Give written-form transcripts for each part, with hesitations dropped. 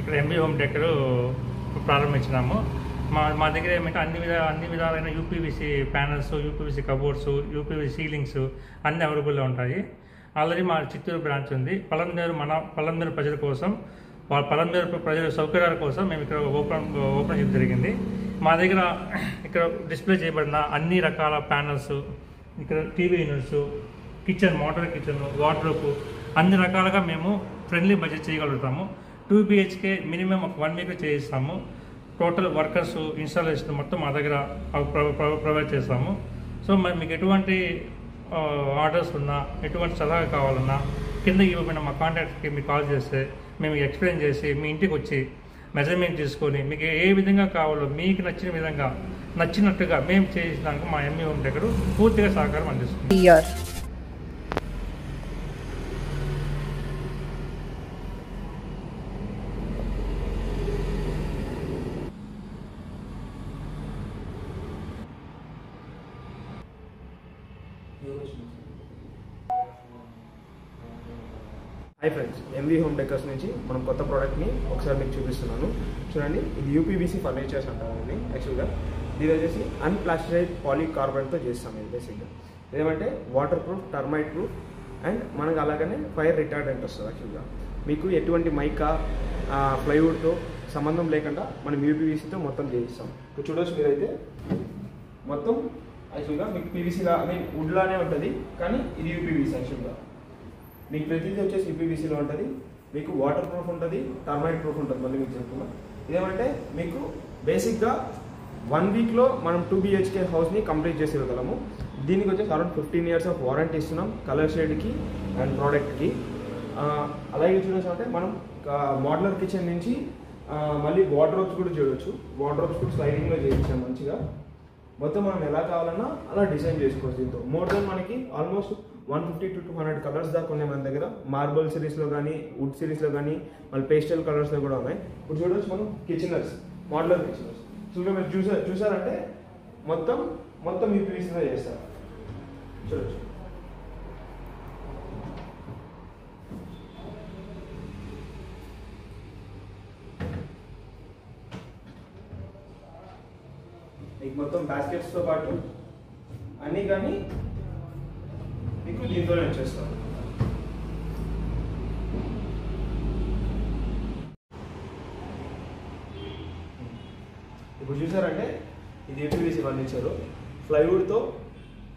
ఇక్కడ MB home decor ప్రారంభించినాము. మా దగ్గర ఏమంటే అన్ని విధాలైన UPVC panels, UPVC cupboards, UPVC ceilings అన్నీ అవైలబుల్లో ఉంటాయి. ఆల్రెడీ మా చిత్తూరు బ్రాంచ్ ఉంది. పలంనేరు ప్రజల కోసం, పలంనేరు ప్రజల సౌకర్యాల కోసం మేము ఇక్కడ ఓపెన్ చేయడం జరిగింది. మా దగ్గర ఇక్కడ డిస్ప్లే చేయబడిన అన్ని రకాల ప్యానల్స్, ఇక్కడ TV units, kitchen, model kitchen, wardrobe అన్ని రకాలుగా మేము ఫ్రెండ్లీ బడ్జెట్ చేయగలుగుతాము. 2 BHK మినిమం 1 వీక్ చేయిస్తాము. టోటల్ వర్కర్స్, ఇన్స్టాలేషన్ మొత్తం మా దగ్గర ప్రొవైడ్ చేస్తాము. సో మీకు ఎటువంటి ఆర్డర్స్ ఉన్నా, ఎటువంటి సలహా కావాలన్నా కింద ఇవ్వబడిన మా కాంటాక్ట్కి మీకు కాల్ చేస్తే మేము ఎక్స్ప్లెయిన్ చేసి మీ ఇంటికి వచ్చి మెజర్మెంట్ తీసుకొని మీకు ఏ విధంగా కావాలో మీకు నచ్చిన విధంగా నచ్చినట్టుగా మేము చేసినాక మా ఎంబీ హోమ్ డెకర్ పూర్తిగా సహకారం అందిస్తుంది. Hi friends, MV home decors నుంచి మనం కొత్త ప్రోడక్ట్ని ఒకసారి మీకు చూపిస్తున్నాను. చూడండి, ఇది యూపీవీసీ ఫర్నిచర్స్ అంటారండి. యాక్చువల్గా దీని వచ్చేసి అన్ప్లాస్టిసైడ్ పాలీకార్బోనేట్తో చేస్తాం. ఇది బేసిక్గా ఏమంటే water proof, termite proof and మనకు అలాగనే ఫైర్ రిటార్డెంట్ వస్తుంది. యాక్చువల్గా మీకు ఎటువంటి మైకా, ప్లైవుడ్తో సంబంధం లేకుండా మనం యూపీవీసీతో మొత్తం చేయిస్తాం. చూడవచ్చు మీరైతే మొత్తం యాక్చువల్గా మీకు పీవీసీలా వుడ్లానే ఉంటుంది, కానీ ఇది యూపీవీసీ. యాక్చువల్గా మీకు ప్రతిదీ వచ్చేసి యూపీవీసీలో ఉంటుంది. మీకు వాటర్ ప్రూఫ్ ఉంటుంది, టర్మైట్ ప్రూఫ్ ఉంటుంది. మళ్ళీ మీకు చెప్తున్నా, ఇదేమంటే మీకు బేసిక్గా 1 వీక్లో మనం 2 BHK హౌస్ని కంప్లీట్ చేసి ఇవ్వగలము. దీనికి వచ్చేసి అరౌండ్ 15 ఇయర్స్ ఆఫ్ వారంటీ ఇస్తున్నాం, కలర్ షేడ్కి అండ్ ప్రోడక్ట్కి. అలాగే చూడొచ్చు మనం మోడ్యులర్ కిచెన్ నుంచి మళ్ళీ వార్డ్రోబ్స్ కూడా చూడవచ్చు. వార్డ్రోబ్స్ కూడా స్లైడింగ్లో చేయించాం మంచిగా. మొత్తం మనం ఎలా కావాలన్నా అలా డిజైన్ చేసుకోవచ్చు. దీంతో మోర్ దెన్ మనకి ఆల్మోస్ట్ 150 to 200 కలర్స్ దాకా ఉన్నాయి మన దగ్గర. మార్బల్ సిరీస్లో కానీ, వుడ్ సిరీస్లో కానీ, మళ్ళీ పేస్టల్ కలర్స్లో కూడా ఉన్నాయి. ఇప్పుడు చూడవచ్చు మనం కిచెనర్స్, మోడ్యులర్ కిచెనర్స్. మీరు చూసారంటే మొత్తం యూపీవీసీలో చేస్తారు. చూడవచ్చు. మీకు మొత్తం బాస్కెట్స్తో పాటు అన్నీ కానీ మీకు దీంతోనే వచ్చేస్తాం. ఇప్పుడు చూసారంటే ఇది యూపీవీసీ ఫర్నిచర్ ప్లైవుడ్తో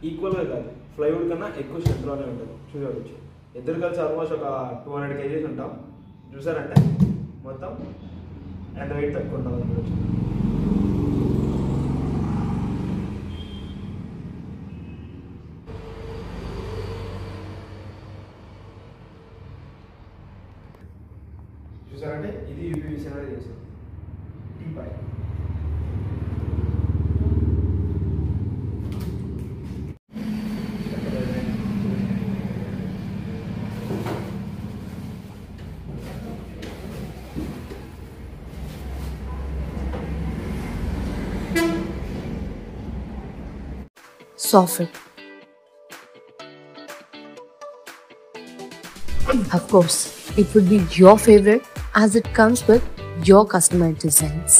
ఈక్వల్గా కాదు, ప్లైవుడ్ కన్నా ఎక్కువ స్ట్రెంత్లోనే ఉంటుంది. చూడవచ్చు, ఇద్దరు కలిసి ఆల్మోస్ట్ ఒక 200 kgs ఉంటాం. చూసారంటే మొత్తం ఎంత వెయిట్ తక్కువ ఉంటుంది. చూసారంటే ఇది యూపీవీసీ అనేది చేసాం. టీపై sofa. Of course, it would be your favorite as it comes with your customized designs.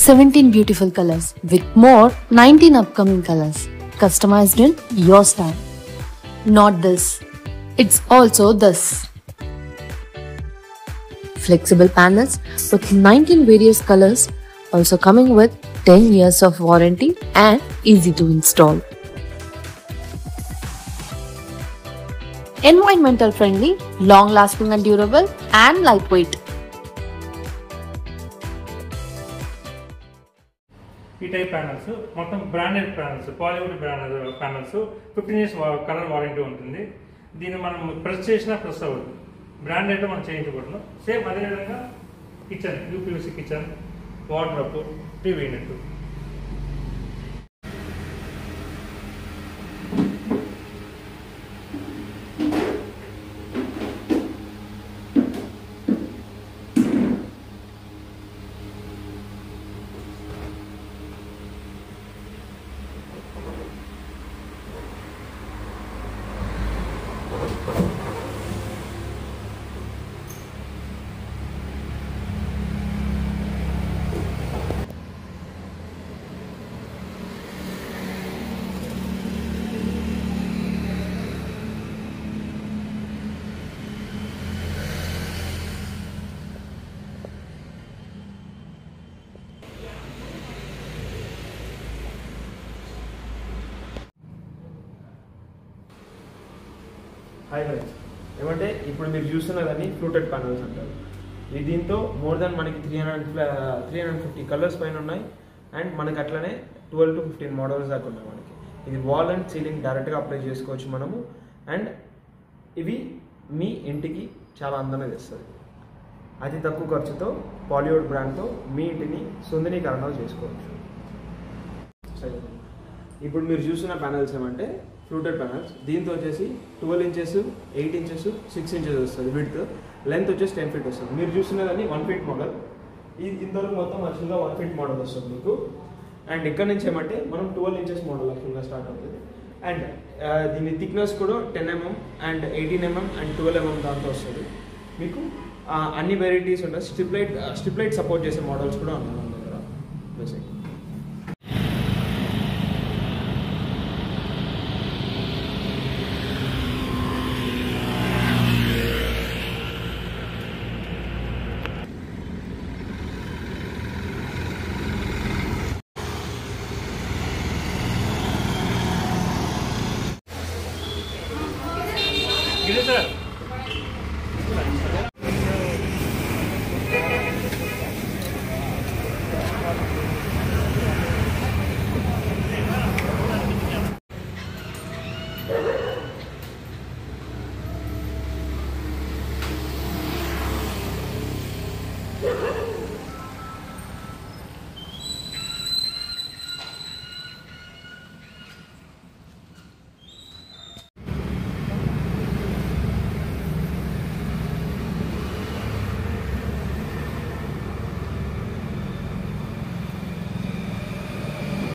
"17 beautiful colors with more 19 upcoming colors, customized in your style." Not this, it's also this. Flexible panels with 19 various colors, also coming with 10 years of warranty and easy to install. Environmental friendly, long lasting and durable, and lightweight. ఈ type panels మొత్తం branded panels, Bollywood branded panels 15 years colour warranty ఉంటుంది. దీన్ని మనం press చేసినా press అవ్వదు. Branded మనం చేయించకూడదు. Same అదేవిధంగా kitchen, UPVC kitchen, wardrobe, TV unit. Hi friends, ఏమంటే ఇప్పుడు మీరు చూస్తున్నదాన్ని ఫ్లూటెడ్ ప్యానల్స్ అంటారు. ఇది దీంతో మోర్ దాన్ మనకి 350 కలర్స్ పైన ఉన్నాయి. అండ్ మనకి అట్లనే 12 to 15 మోడల్స్ దాకా ఉన్నాయి మనకి. ఇది వాల్ అండ్ సీలింగ్ డైరెక్ట్గా అప్లై చేసుకోవచ్చు మనము. అండ్ ఇవి మీ ఇంటికి చాలా అందంగా తెస్తుంది. అతి తక్కువ ఖర్చుతో పాలివుడ్ బ్రాండ్తో మీ ఇంటిని సుందరీకరణ చేసుకోవచ్చు. సరే, ఇప్పుడు మీరు చూస్తున్న ప్యానల్స్ ఏమంటే ఫ్లూటెడ్ ప్యానల్స్. దీంతో వచ్చేసి 12 inches, 8 inches, 6 inches వస్తుంది విడ్త్. లెంత్ వచ్చేసి 10 feet వస్తుంది. మీరు చూస్తున్నదాన్ని 1 feet మోడల్. ఇందులో మొత్తం యాక్చువల్గా 1 feet మోడల్ వస్తుంది మీకు. అండ్ ఇక్కడ నుంచి ఏమంటే మనం 12 inches మోడల్ యాక్చువల్గా స్టార్ట్ అవుతుంది. అండ్ దీని థిక్నెస్ కూడా 10 mm and 18 mm and 12 mm దాంతో వస్తుంది మీకు. అన్ని వెరైటీస్ ఉంటాయి. స్ట్రిప్లైట్ సపోర్ట్ చేసే మోడల్స్ కూడా ఉన్నాయి మన దగ్గర బేసిక్. గిరి సార్